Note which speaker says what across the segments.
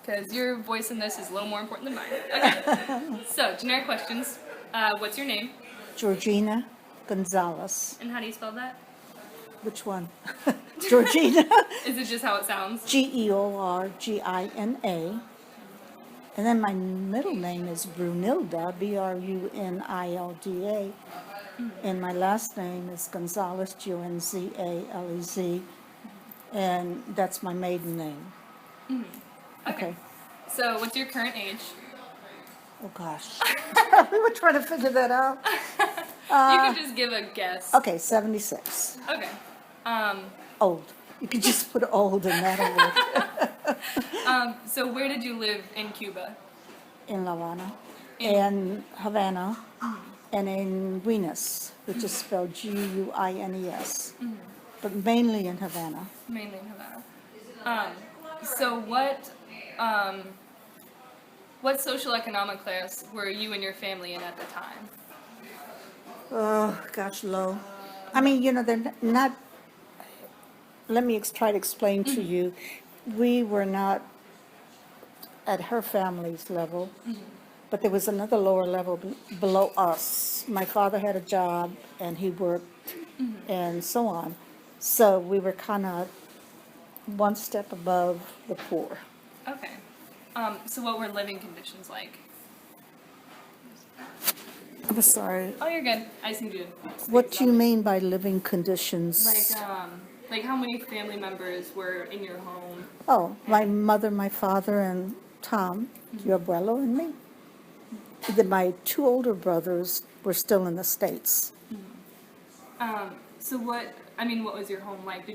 Speaker 1: because your voice in this is a little more important than mine. Okay. So, generic questions. What's your name?
Speaker 2: Georgina Gonzalez.
Speaker 1: And how do you spell that?
Speaker 2: Which one? Georgina.
Speaker 1: Is it just how it sounds?
Speaker 2: Georgina. And then my middle name is Brunilda, Brunilda. And my last name is Gonzalez, Gonzalez. And that's my maiden name. Okay.
Speaker 1: So, what's your current age?
Speaker 2: Oh, gosh. We were trying to figure that out.
Speaker 1: You can just give a guess.
Speaker 2: Okay, 76.
Speaker 1: Okay.
Speaker 2: Old. You could just put old in that one.
Speaker 1: So where did you live in Cuba?
Speaker 2: In La Habana. And Havana. And in Guinas, which is spelled Guines. But mainly in Havana.
Speaker 1: Mainly in Havana. So what social economic class were you and your family in at the time?
Speaker 2: Oh, gosh, low. I mean, they're not. Let me try to explain to you. We were not at her family's level, but there was another lower level below us. My father had a job, and he worked, and so on. So we were kind of one step above the poor.
Speaker 1: Okay. So what were living conditions like?
Speaker 2: I'm sorry.
Speaker 1: Oh, you're good. I just need you to
Speaker 2: What do you mean by living conditions?
Speaker 1: Like how many family members were in your home?
Speaker 2: Oh, my mother, my father, and Tom, your abuelo, and me. Then my two older brothers were still in the States.
Speaker 1: So what was your home like?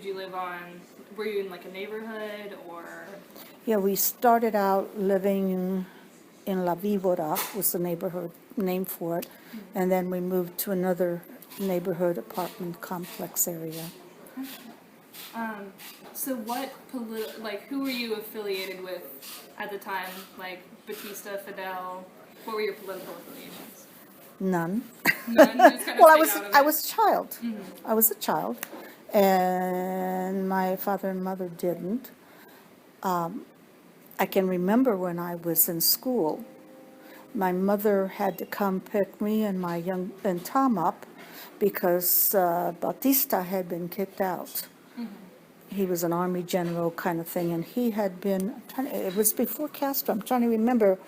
Speaker 1: Were you in like a neighborhood or?
Speaker 2: Yeah, we started out living in La Víbora, was the neighborhood name for it, and then we moved to another neighborhood apartment complex area.
Speaker 1: So who were you affiliated with at the time? Like Batista, Fidel? What were your political affiliations?
Speaker 2: None.
Speaker 1: None? You just kind of
Speaker 2: Well,
Speaker 1: stayed out of
Speaker 2: I
Speaker 1: it?
Speaker 2: was a child. I was a child, and my father and mother didn't. I can remember when I was in school, my mother had to come pick me and Tom up because Batista had been kicked out. He was an army general kind of thing, and he had been, it was before Castro. I'm trying to remember,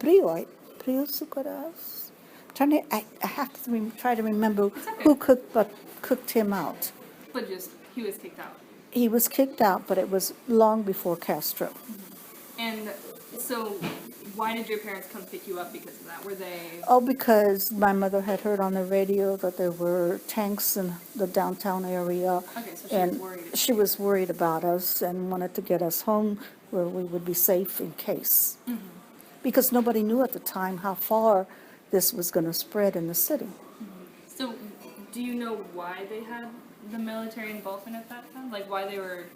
Speaker 2: Prio Sucaras. I have to try to remember
Speaker 1: okay.
Speaker 2: who cooked him out.
Speaker 1: But he was kicked out.
Speaker 2: He was kicked out, but it was long before Castro.
Speaker 1: And so why did your parents come pick you up because of that? Were they?
Speaker 2: Oh, because my mother had heard on the radio that there were tanks in the downtown area.
Speaker 1: Okay, so she
Speaker 2: and
Speaker 1: was worried.
Speaker 2: She was worried about us and wanted to get us home where we would be safe in case. Because nobody knew at the time how far this was going to spread in the city.
Speaker 1: So do you know why they had the military involvement at that time? Like why were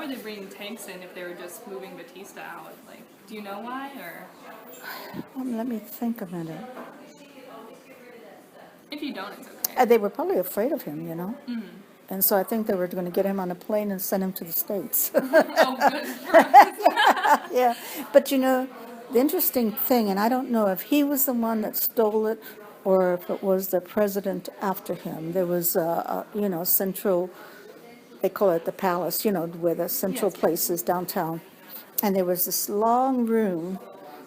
Speaker 1: they bringing tanks in if they were just moving Batista out? Like, do you know why, or?
Speaker 2: Let me think a minute.
Speaker 1: If you don't, it's okay.
Speaker 2: They were probably afraid of him, And so I think they were going to get him on a plane and send him to the States.
Speaker 1: Oh, good for us.
Speaker 2: Yeah, but the interesting thing, and I don't know if he was the one that stole it or if it was the president after him. There was central, they call it the palace, where the central place is downtown. And there was this long room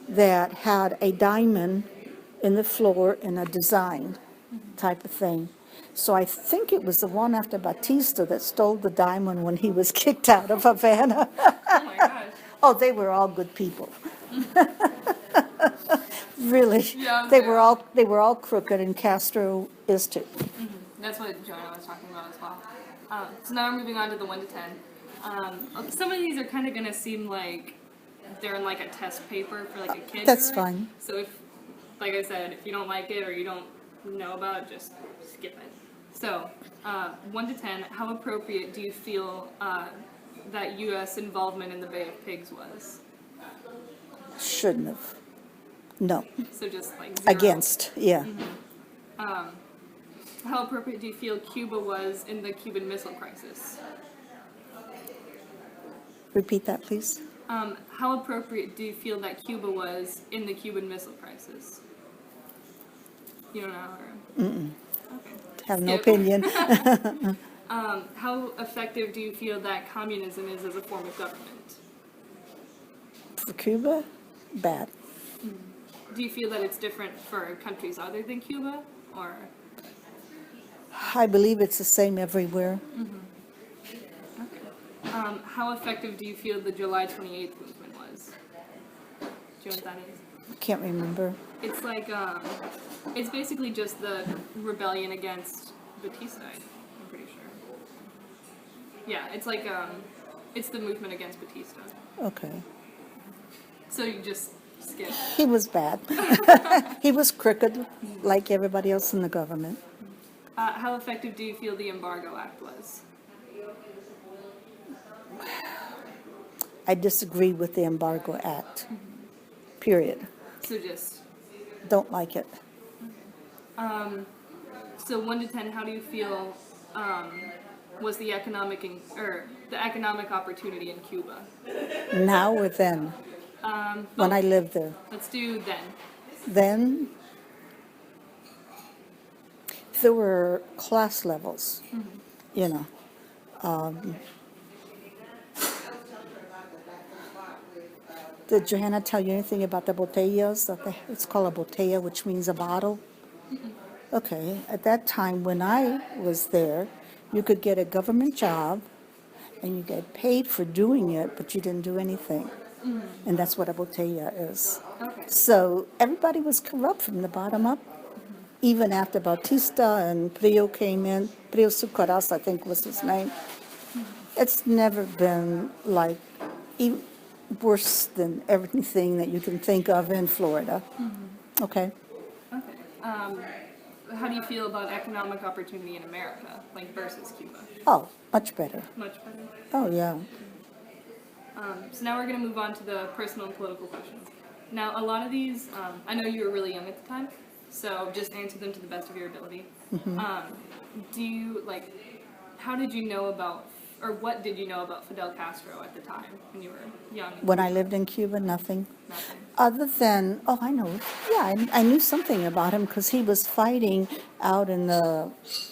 Speaker 2: that had a diamond in the floor in a design type of thing. So I think it was the one after Batista that stole the diamond when he was kicked out of Havana.
Speaker 1: Oh my gosh.
Speaker 2: Oh, they were all good people. Really.
Speaker 1: Yeah,
Speaker 2: they were all crooked, and Castro is too.
Speaker 1: That's what Joanna was talking about as well. So now we're moving on to the 1 to 10. Some of these are kind of going to seem like they're in like a test paper for like a kid.
Speaker 2: That's fine.
Speaker 1: So if, like I said, if you don't like it or you don't know about it, just skip it. So 1 to 10, how appropriate do you feel that U.S. involvement in the Bay of Pigs was?
Speaker 2: Shouldn't have. No.
Speaker 1: So just like 0.
Speaker 2: Against, yeah.
Speaker 1: How appropriate do you feel Cuba was in the Cuban Missile Crisis?
Speaker 2: Repeat that, please.
Speaker 1: How appropriate do you feel that Cuba was in the Cuban Missile Crisis? You don't know? Or... Okay.
Speaker 2: Have no
Speaker 1: Skip.
Speaker 2: opinion.
Speaker 1: How effective do you feel that communism is as a form of government?
Speaker 2: For Cuba, bad.
Speaker 1: Do you feel that it's different for countries other than Cuba, or?
Speaker 2: I believe it's the same everywhere.
Speaker 1: Okay. How effective do you feel the July 28th movement was? Do you know what that is?
Speaker 2: I can't remember.
Speaker 1: It's like, it's basically just the rebellion against Batista, I'm pretty sure. Yeah, it's like, it's the movement against Batista.
Speaker 2: Okay.
Speaker 1: So you just skip.
Speaker 2: He was bad. He was crooked, like everybody else in the government.
Speaker 1: How effective do you feel the Embargo Act was?
Speaker 2: I disagree with the Embargo Act. Period.
Speaker 1: So just,
Speaker 2: Don't like it.
Speaker 1: so 1 to 10, how do you feel was the economic the economic opportunity in Cuba?
Speaker 2: Now or then, when I lived there.
Speaker 1: Let's do then.
Speaker 2: Then there were class levels, you know. Did Johanna tell you anything about the botellas? It's called a botella, which means a bottle. Okay, at that time when I was there, you could get a government job and you get paid for doing it, but you didn't do anything. And that's what a botella is.
Speaker 1: Okay.
Speaker 2: So everybody was corrupt from the bottom up. Even after Bautista and Prio came in, Prio Sucaras, I think was his name. It's never been like worse than everything that you can think of in Florida. Okay.
Speaker 1: Okay. How do you feel about economic opportunity in America, like versus Cuba?
Speaker 2: Oh, much better.
Speaker 1: Much better.
Speaker 2: Oh, yeah.
Speaker 1: So now we're going to move on to the personal and political questions. Now, a lot of these, I know you were really young at the time, so just answer them to the best of your ability. Do you, how did you know about, or what did you know about Fidel Castro at the time when you were young?
Speaker 2: When I lived in Cuba, nothing.
Speaker 1: Nothing.
Speaker 2: Other than, oh, I know. Yeah, I knew something about him because he was fighting out in the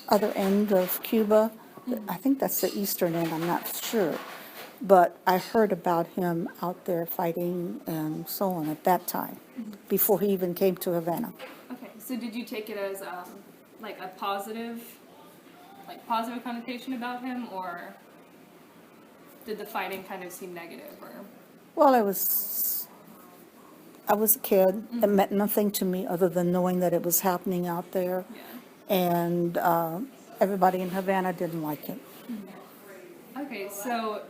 Speaker 2: other end of Cuba. I think that's the eastern end, I'm not sure. But I heard about him out there fighting and so on at that time, before he even came to Havana.
Speaker 1: Okay, so did you take it as a positive connotation about him, or did the fighting kind of seem negative? Or
Speaker 2: Well, I was a kid. It meant nothing to me other than knowing that it was happening out there.
Speaker 1: yeah.
Speaker 2: And everybody in Havana didn't like it.
Speaker 1: Okay, so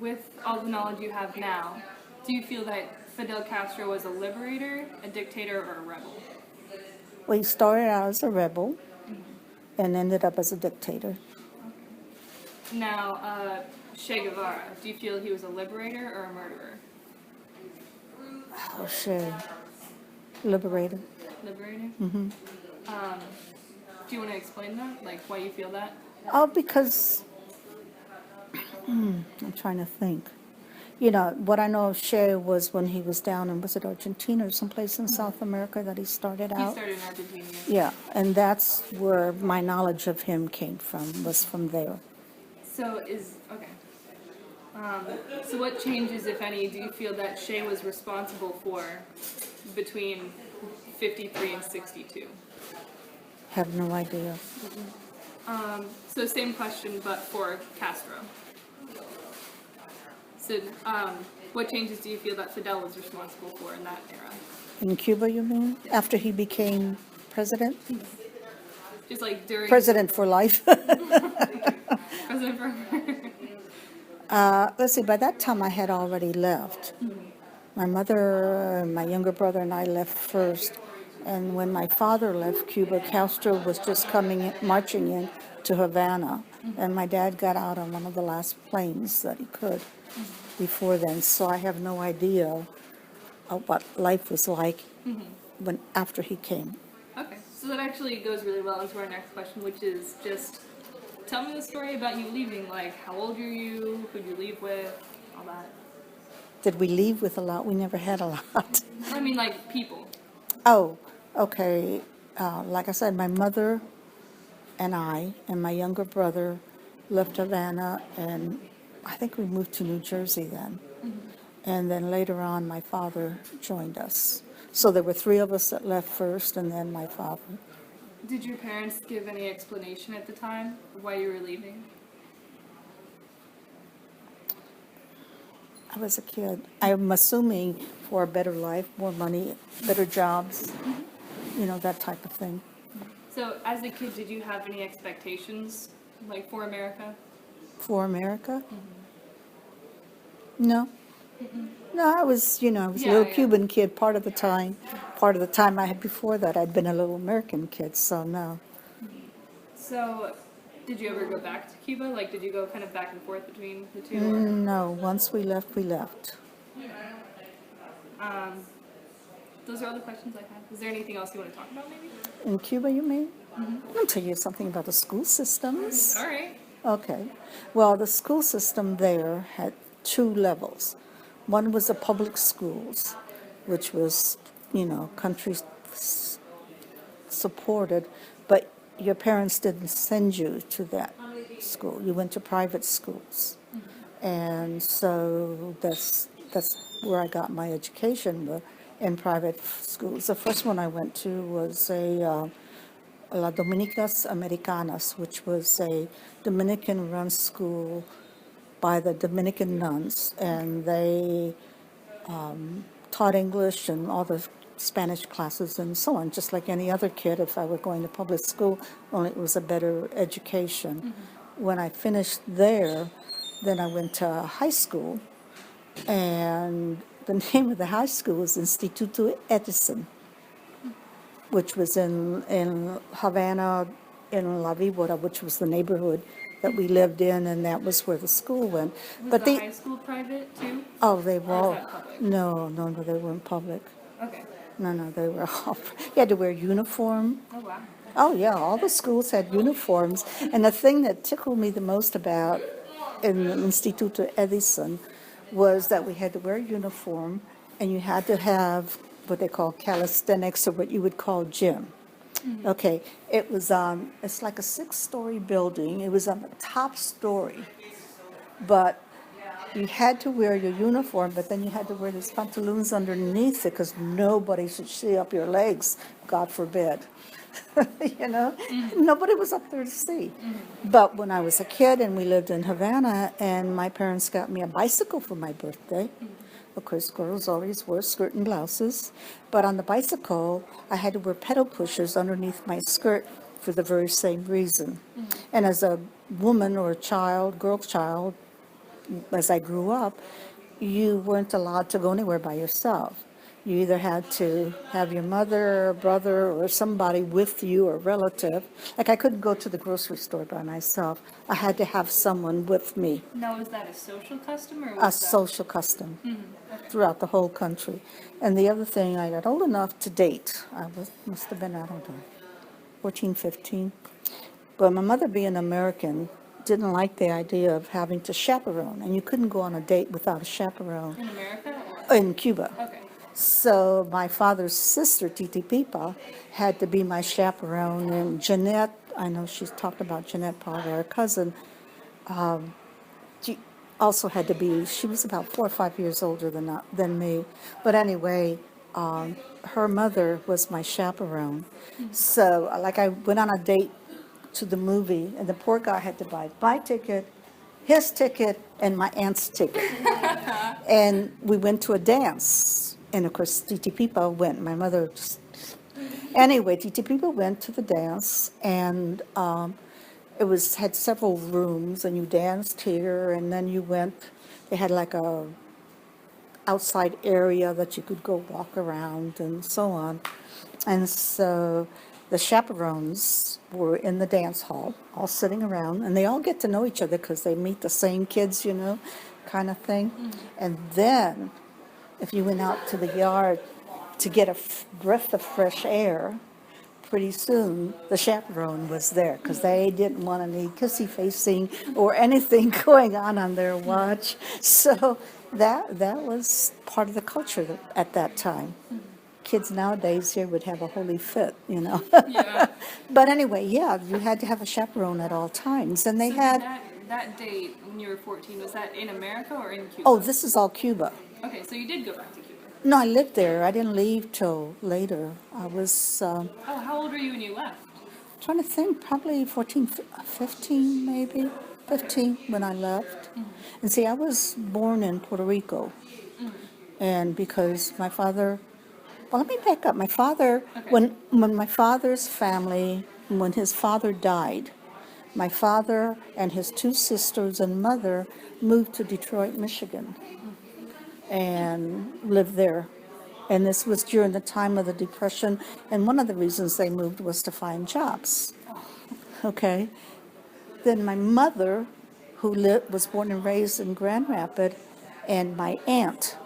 Speaker 1: with all the knowledge you have now, do you feel that Fidel Castro was a liberator, a dictator, or a rebel?
Speaker 2: Well, he started out as a rebel and ended up as a dictator.
Speaker 1: Now, Che Guevara, do you feel he was a liberator or a murderer?
Speaker 2: Oh, shit. Liberator.
Speaker 1: Liberator? Do you want to explain that? Like, why you feel that?
Speaker 2: Oh, because, I'm trying to think. You know, what I know of Che was when he was down in, was it Argentina or someplace in South America that he started
Speaker 1: He
Speaker 2: out?
Speaker 1: started in Argentina.
Speaker 2: Yeah, and that's where my knowledge of him came from, was from there.
Speaker 1: So okay. So what changes, if any, do you feel that Che was responsible for between 53 and 62?
Speaker 2: Have no idea.
Speaker 1: So same question, but for Castro. So, what changes do you feel that Fidel was responsible for in that era?
Speaker 2: In Cuba, you mean? After he became president?
Speaker 1: Just like during...
Speaker 2: President for life.
Speaker 1: President for...
Speaker 2: Let's see, by that time I had already left. My mother, my younger brother, and I left first. And when my father left Cuba, Castro was just marching in to Havana. And my dad got out on one of the last planes that he could before then. So I have no idea of what life was like after he came.
Speaker 1: Okay, so that actually goes really well into our next question, which is just tell me the story about you leaving. Like, how old are you? Who'd you leave with? All that.
Speaker 2: Did we leave with a lot? We never had a lot.
Speaker 1: I mean, like people.
Speaker 2: Oh, okay. Like I said, my mother and I and my younger brother left Havana, and I think we moved to New Jersey then. And then later on, my father joined us. So there were three of us that left first, and then my father.
Speaker 1: Did your parents give any explanation at the time of why you were leaving?
Speaker 2: I was a kid. I'm assuming for a better life, more money, better jobs, that type of thing.
Speaker 1: So, as a kid, did you have any expectations, like, for America?
Speaker 2: For America? No. No, I was a little
Speaker 1: Yeah.
Speaker 2: Cuban kid part of the time. Part of the time I had before that, I'd been a little American kid, so no.
Speaker 1: So, did you ever go back to Cuba? Like, did you go kind of back and forth between the two? Or,
Speaker 2: No, once we left, we left.
Speaker 1: those are all the questions I have. Is there anything else you want to talk about, maybe?
Speaker 2: In Cuba, you mean? I'll tell you something about the school systems.
Speaker 1: All right.
Speaker 2: Okay. Well, the school system there had two levels. One was the public schools, which was, country supported, but your parents didn't send you to that school. You went to private schools. And so that's where I got my education, in private schools. The first one I went to was La Dominicas Americanas, which was a Dominican-run school by the Dominican nuns, and they taught English and all the Spanish classes and so on, just like any other kid if I were going to public school, only it was a better education. When I finished there, then I went to high school, and the name of the high school was Instituto Edison, which was in Havana, in La Víbora, which was the neighborhood that we lived in, and that was where the school went.
Speaker 1: Was the high school private, too?
Speaker 2: Oh, they were
Speaker 1: Or
Speaker 2: all,
Speaker 1: is that public?
Speaker 2: no, they weren't public.
Speaker 1: Okay.
Speaker 2: No, they were all, you had to wear uniform.
Speaker 1: Oh, wow.
Speaker 2: Oh, yeah, all the schools had uniforms. And the thing that tickled me the most about in the Instituto Edison was that we had to wear uniform, and you had to have what they call calisthenics, or what you would call gym. Okay, it's like a 6-story building. It was on the top story, but you had to wear your uniform, but then you had to wear these pantaloons underneath it because nobody should see up your legs, God forbid. Nobody was up there to see. But when I was a kid and we lived in Havana, and my parents got me a bicycle for my birthday. Of course, girls always wore skirt and blouses, but on the bicycle, I had to wear pedal pushers underneath my skirt for the very same reason. And as a woman or a child, girl child, as I grew up, you weren't allowed to go anywhere by yourself. You either had to have your mother or brother or somebody with you or relative. Like I couldn't go to the grocery store by myself. I had to have someone with me.
Speaker 1: Now, is that a social custom or
Speaker 2: A
Speaker 1: was that?
Speaker 2: social custom
Speaker 1: Okay.
Speaker 2: throughout the whole country. And the other thing, I got old enough to date. Must have been, I don't know, 14, 15. But my mother, being American, didn't like the idea of having to chaperone. And you couldn't go on a date without a chaperone.
Speaker 1: In America? Or?
Speaker 2: In Cuba.
Speaker 1: Okay.
Speaker 2: So my father's sister, Titi Pipa, had to be my chaperone. And Jeanette, I know she's talked about Jeanette, probably our cousin, she also had to be, she was about 4 or 5 years older than me. But anyway, her mother was my chaperone. So like I went on a date to the movie, and the poor guy had to buy my ticket, his ticket, and my aunt's ticket. And we went to a dance. And of course, Titi Pipa went. My mother just... Anyway, Titi Pipa went to the dance, and it had several rooms, and you danced here, and then you went, they had like a outside area that you could go walk around and so on. And so the chaperones were in the dance hall, all sitting around, and they all get to know each other because they meet the same kids, kind of thing. And then, if you went out to the yard to get a breath of fresh air, pretty soon the chaperone was there because they didn't want any kissy facing or anything going on their watch. So that was part of the culture at that time. Kids nowadays here would have a holy fit, you know.
Speaker 1: Yeah.
Speaker 2: But anyway, yeah, you had to have a chaperone at all times, and they
Speaker 1: So
Speaker 2: had.
Speaker 1: that date when you were 14, was that in America or in Cuba?
Speaker 2: Oh, this is all Cuba.
Speaker 1: Okay, so you did go back to Cuba.
Speaker 2: No, I lived there. I didn't leave till later. I was
Speaker 1: Oh, how old were you when you left?
Speaker 2: trying to think, probably 14, 15 maybe, 15 when I left. And see, I was born in Puerto Rico. And because my father, well, let me back up. My father,
Speaker 1: Okay.
Speaker 2: when my father's family, when his father died, my father and his two sisters and mother moved to Detroit, Michigan, and lived there. And this was during the time of the Depression, and one of the reasons they moved was to find jobs. Okay. Then my mother, who was born and raised in Grand Rapids, and my aunt,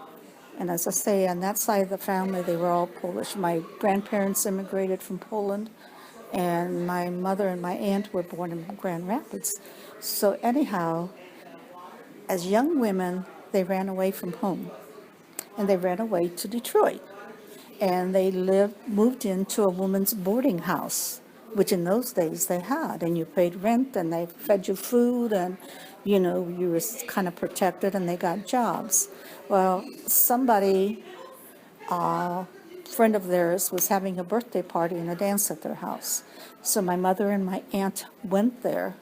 Speaker 2: and as I say, on that side of the family, they were all Polish. My grandparents immigrated from Poland, and my mother and my aunt were born in Grand Rapids. So anyhow, as young women, they ran away from home, and they ran away to Detroit. And they moved into a woman's boarding house, which in those days they had, and you paid rent, and they fed you food, and you know, you were kind of protected, and they got jobs. Well, somebody, a friend of theirs, was having a birthday party and a dance at their house. So my mother and my aunt went there.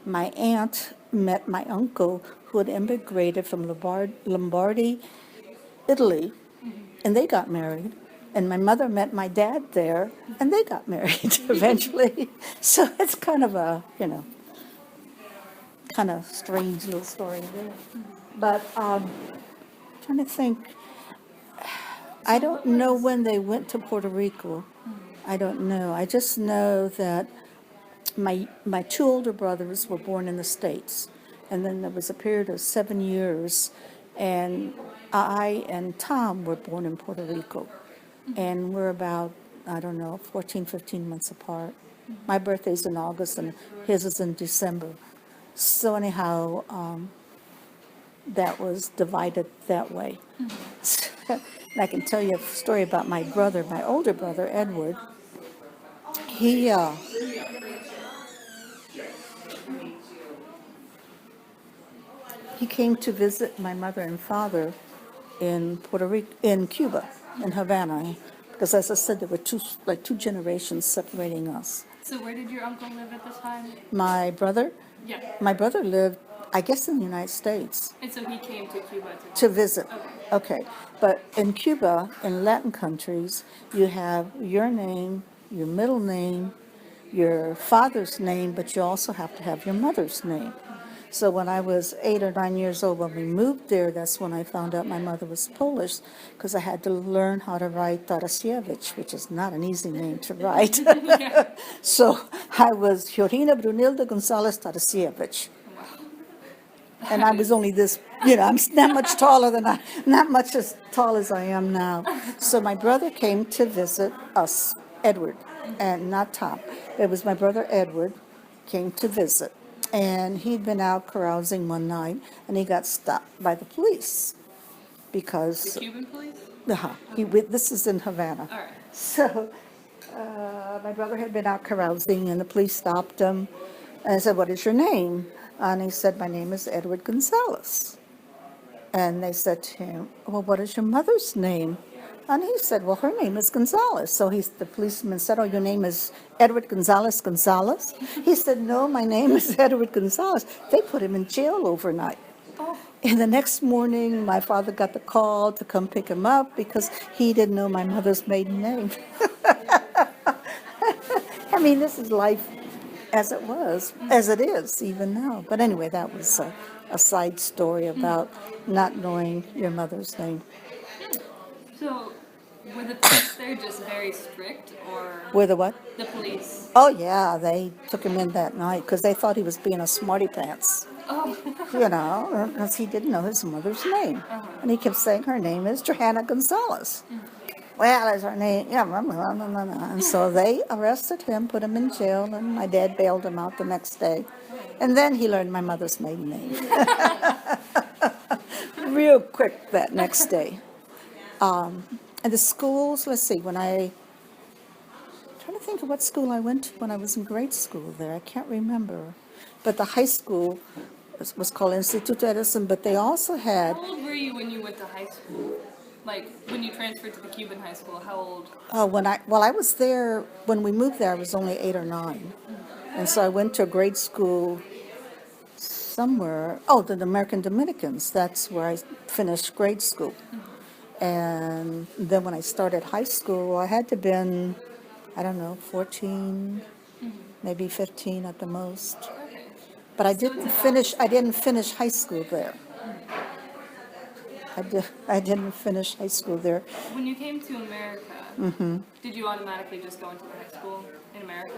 Speaker 2: My aunt met my uncle, who had immigrated from Lombardy, Italy, and they got married. And my mother met my dad there, and they got married eventually. So it's kind of a, you know, kind of strange little story there. But trying to think, I don't know when they went to Puerto Rico. I don't know. I just know that my two older brothers were born in the States. And then there was a period of 7 years, and I and Tom were born in Puerto Rico. And we're about, I don't know, 14, 15 months apart. My birthday's in August, and his is in December. So anyhow, that was divided that way. And I can tell you a story about my brother, my older brother, Edward. He came to visit my mother and father in Puerto Rico, in Cuba, in Havana, because as I said, there were two generations separating us.
Speaker 1: So where did your uncle live at the time?
Speaker 2: My brother
Speaker 1: Yeah.
Speaker 2: lived, I guess, in the United States
Speaker 1: And so he came to Cuba
Speaker 2: to visit.
Speaker 1: Okay.
Speaker 2: Okay, but in Cuba, in Latin countries, you have your name, your middle name, your father's name, but you also have to have your mother's name. So when I was 8 or 9 years old, when we moved there, that's when I found out my mother was Polish, because I had to learn how to write Tarasiewicz, which is not an easy name to write. So I was Georgina Brunilda Gonzalez Tarasiewicz. And I was only this, you know, I'm not much taller than not much as tall as I am now. So my brother came to visit us, Edward, and not Tom. It was my brother Edward came to visit. And he'd been out carousing one night, and he got stopped by the police because
Speaker 1: The Cuban police?
Speaker 2: this is in Havana.
Speaker 1: All right.
Speaker 2: So my brother had been out carousing, and the police stopped him. And I said, "What is your name?" And he said, "My name is Edward Gonzalez." And they said to him, "Well, what is your mother's name?" And he said, "Well, her name is Gonzalez." So the policeman said, "Oh, your name is Edward Gonzalez Gonzalez?" He said, "No, my name is Edward Gonzalez." They put him in jail overnight.
Speaker 1: Oh.
Speaker 2: And the next morning, my father got the call to come pick him up because he didn't know my mother's maiden name. I mean, this is life as it was, as it is even now. But anyway, that was a side story about not knowing your mother's name.
Speaker 1: So were the police there just very strict, or
Speaker 2: With the what?
Speaker 1: the police?
Speaker 2: Oh, yeah, they took him in that night because they thought he was being a smarty pants,
Speaker 1: Oh.
Speaker 2: you know, because he didn't know his mother's name. And he kept saying her name is Johanna Gonzalez. Well, is her name, yeah, blah, blah, blah, blah, blah. And so they arrested him, put him in jail, and my dad bailed him out the next day. And then he learned my mother's maiden name. real quick that next day. And the schools, let's see, trying to think of what school I went to when I was in grade school there. I can't remember. But the high school was called Instituto Edison, but they also had,
Speaker 1: How old were you when you went to high school? Like, when you transferred to the Cuban high school, how old?
Speaker 2: I was there, when we moved there, I was only 8 or 9. And so I went to a grade school somewhere, the American Dominicans, that's where I finished grade school. And then when I started high school, I had to been, I don't know, 14, maybe 15 at the most.
Speaker 1: Okay.
Speaker 2: But I didn't finish high school there. I didn't finish high school there.
Speaker 1: When you came to America, did you automatically just go into the high school in America?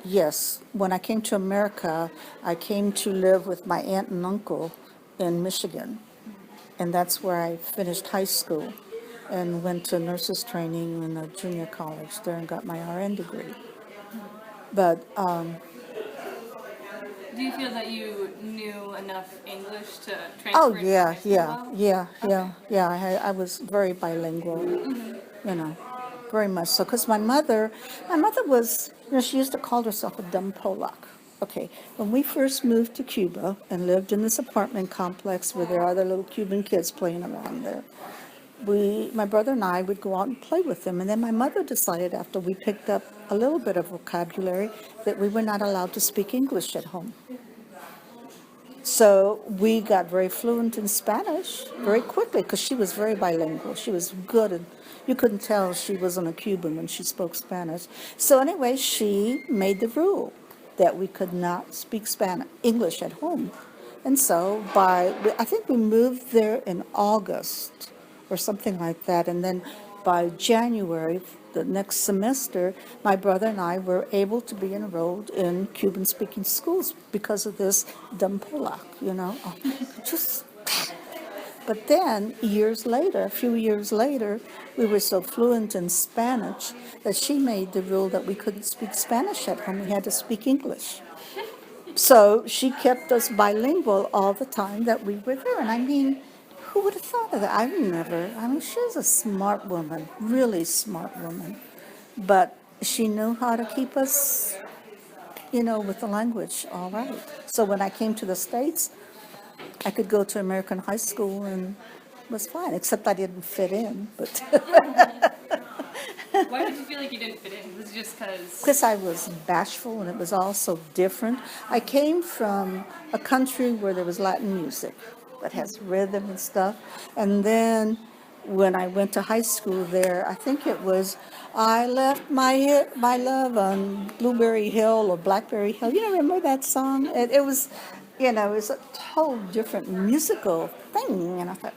Speaker 2: Yes, when I came to America, I came to live with my aunt and uncle in Michigan. And that's where I finished high school and went to nurses training in a junior college there and got my RN degree. But
Speaker 1: Do you feel that you knew enough English to transfer into high school well?
Speaker 2: I was very bilingual, very much so. Because my mother was, she used to call herself a dumb Polak. Okay, when we first moved to Cuba and lived in this apartment complex where there are other little Cuban kids playing around there, my brother and I would go out and play with them. And then my mother decided after we picked up a little bit of vocabulary that we were not allowed to speak English at home. So we got very fluent in Spanish very quickly because she was very bilingual. She was good, and you couldn't tell she wasn't a Cuban when she spoke Spanish. So anyway, she made the rule that we could not speak English at home. And so I think we moved there in August or something like that. And then by January, the next semester, my brother and I were able to be enrolled in Cuban-speaking schools because of this dumb Polak, But then, a few years later, we were so fluent in Spanish that she made the rule that we couldn't speak Spanish at home. We had to speak English. So she kept us bilingual all the time that we were there. And I mean, who would have thought of that? She's a smart woman, really smart woman. But she knew how to keep us, with the language all right. So when I came to the States, I could go to American high school and it was fine, except I didn't fit in. But
Speaker 1: Why did you feel like you didn't fit in? Was it just because?
Speaker 2: Because I was bashful and it was all so different. I came from a country where there was Latin music that has rhythm and stuff. And then when I went to high school there, I think it was, I left my love on Blueberry Hill or Blackberry Hill. You remember that song? It was, it was a whole different musical thing. And I thought,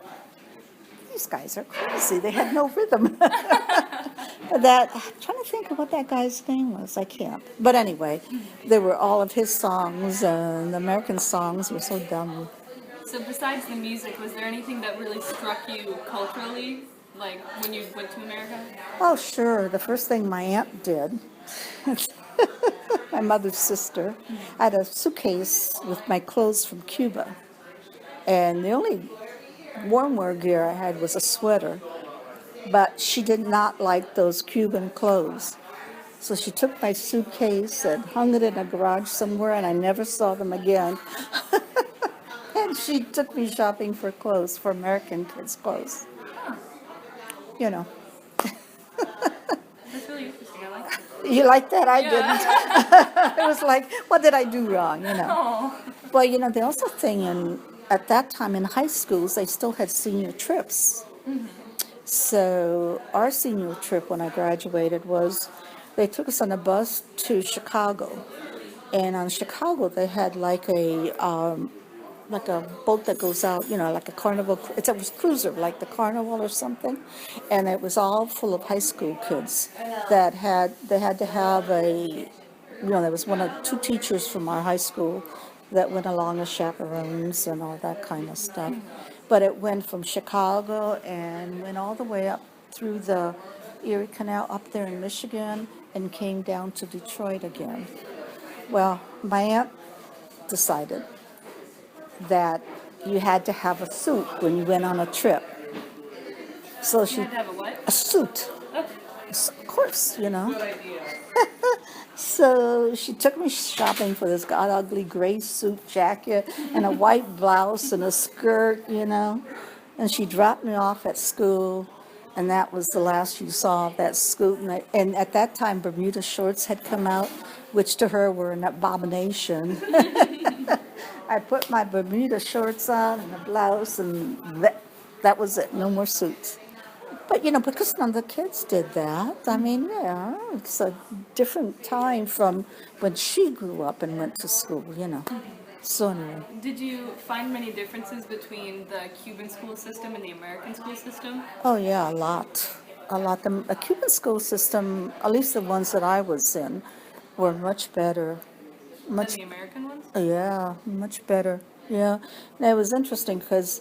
Speaker 2: these guys are crazy. They had no rhythm. I'm trying to think of what that guy's name was. I can't. But anyway, there were all of his songs, and the American songs were so dumb.
Speaker 1: So besides the music, was there anything that really struck you culturally, like when you went to America?
Speaker 2: Oh, sure. The first thing my aunt did, my mother's sister, I had a suitcase with my clothes from Cuba. And the only warm wear gear I had was a sweater. But she did not like those Cuban clothes. So she took my suitcase and hung it in a garage somewhere, and I never saw them again. And she took me shopping for clothes, for American kids' clothes.
Speaker 1: That's really interesting. I like that.
Speaker 2: You like that? I
Speaker 1: Yeah.
Speaker 2: didn't. It was like, what did I do wrong,
Speaker 1: Oh.
Speaker 2: Well, the also thing at that time in high schools, they still had senior trips. Mm-hmm. So our senior trip when I graduated they took us on a bus to Chicago. And on Chicago, they had like a boat that goes out, like a carnival. It was cruiser, like the Carnival or something. And it was all full of high school kids they had to have there was two teachers from our high school that went along as chaperones and all that kind of stuff. But it went from Chicago and went all the way up through the Erie Canal up there in Michigan and came down to Detroit again. Well, my aunt decided that you had to have a suit when you went on a trip. So
Speaker 1: You
Speaker 2: she,
Speaker 1: had to have a what?
Speaker 2: a suit,
Speaker 1: Oh,
Speaker 2: of course, So she took me shopping for this god ugly gray suit jacket and a white blouse and a skirt, And she dropped me off at school, and that was the last you saw of that scoop. And at that time, Bermuda shorts had come out, which to her were an abomination. I put my Bermuda shorts on and a blouse, and that was it. No more suits. But, because none of the kids did that, I mean, yeah, it's a different time from when she grew up and went to school. So anyway,
Speaker 1: did you find many differences between the Cuban school system and the American school system?
Speaker 2: oh yeah, a lot. A lot. The Cuban school system, at least the ones that I was in, were much better.
Speaker 1: Than
Speaker 2: Much,
Speaker 1: the American ones?
Speaker 2: yeah, much better. Yeah. And it was interesting because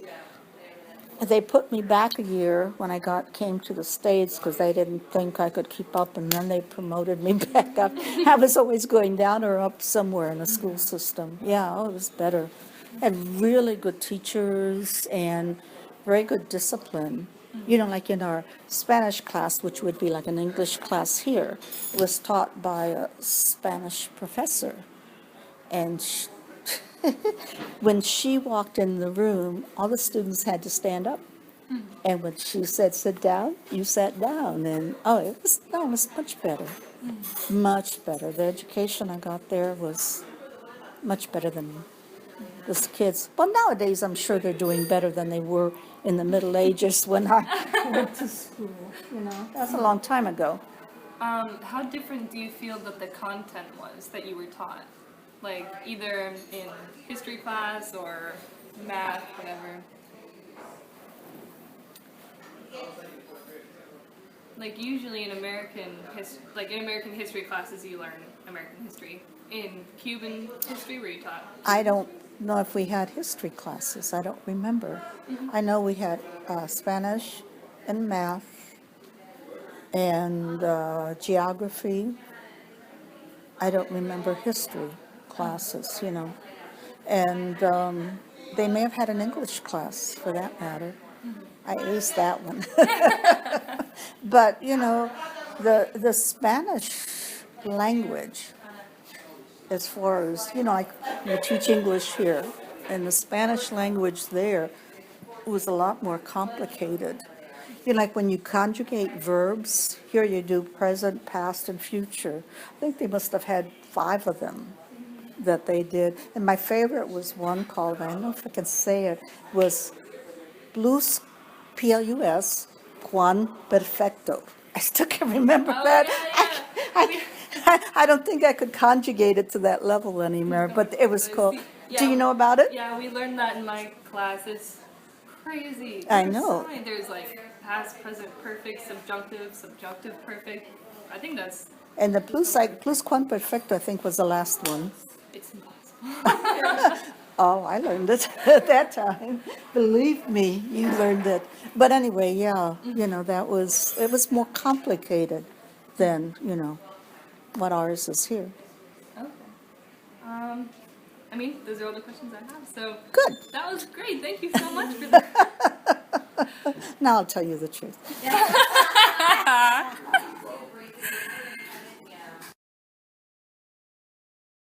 Speaker 2: they put me back a year when I came to the States because they didn't think I could keep up, and then they promoted me back up. I was always going down or up somewhere in the school system. Yeah, oh, it was better. Had really good teachers and very good discipline. Like in our Spanish class, which would be like an English class here, was taught by a Spanish professor. And when she walked in the room, all the students had to stand up. And when she said, sit down, you sat down. And, it was much better. Much better. The education I got there was much better than the kids. Well, nowadays, I'm sure they're doing better than they were in the Middle Ages when I went to school. That's a long time ago.
Speaker 1: How different do you feel that the content was that you were taught? Like either in history class or math, whatever. Like usually in American history classes, you learn American history. In Cuban history, were you taught?
Speaker 2: I don't know if we had history classes. I don't remember. I know we had Spanish and math and geography. I don't remember history classes, And they may have had an English class for that matter. I aced that one. But, the Spanish language, as far as, I teach English here, and the Spanish language there was a lot more complicated. Like when you conjugate verbs, here you do present, past, and future. I think they must have had 5 of them that they did. And my favorite was one called, I don't know if I can say it, was Plus, Plus, Quan Perfecto. I still can remember that. I don't think I could conjugate it to that level anymore, but it was cool. Do you know about it?
Speaker 1: Yeah, we learned that in my class. It's crazy.
Speaker 2: I know.
Speaker 1: There's like past, present, perfect, subjunctive, perfect. I think that's.
Speaker 2: And the plus Perfecto, I think, was the last one.
Speaker 1: It's impossible.
Speaker 2: Oh, I learned it at that time. Believe me, you learned it. But anyway, yeah, it was more complicated than, what ours is here.
Speaker 1: Okay. Those are all the questions I have. So
Speaker 2: Good.
Speaker 1: That was great. Thank you so much for that.
Speaker 2: Now I'll tell you the truth.
Speaker 1: Yeah.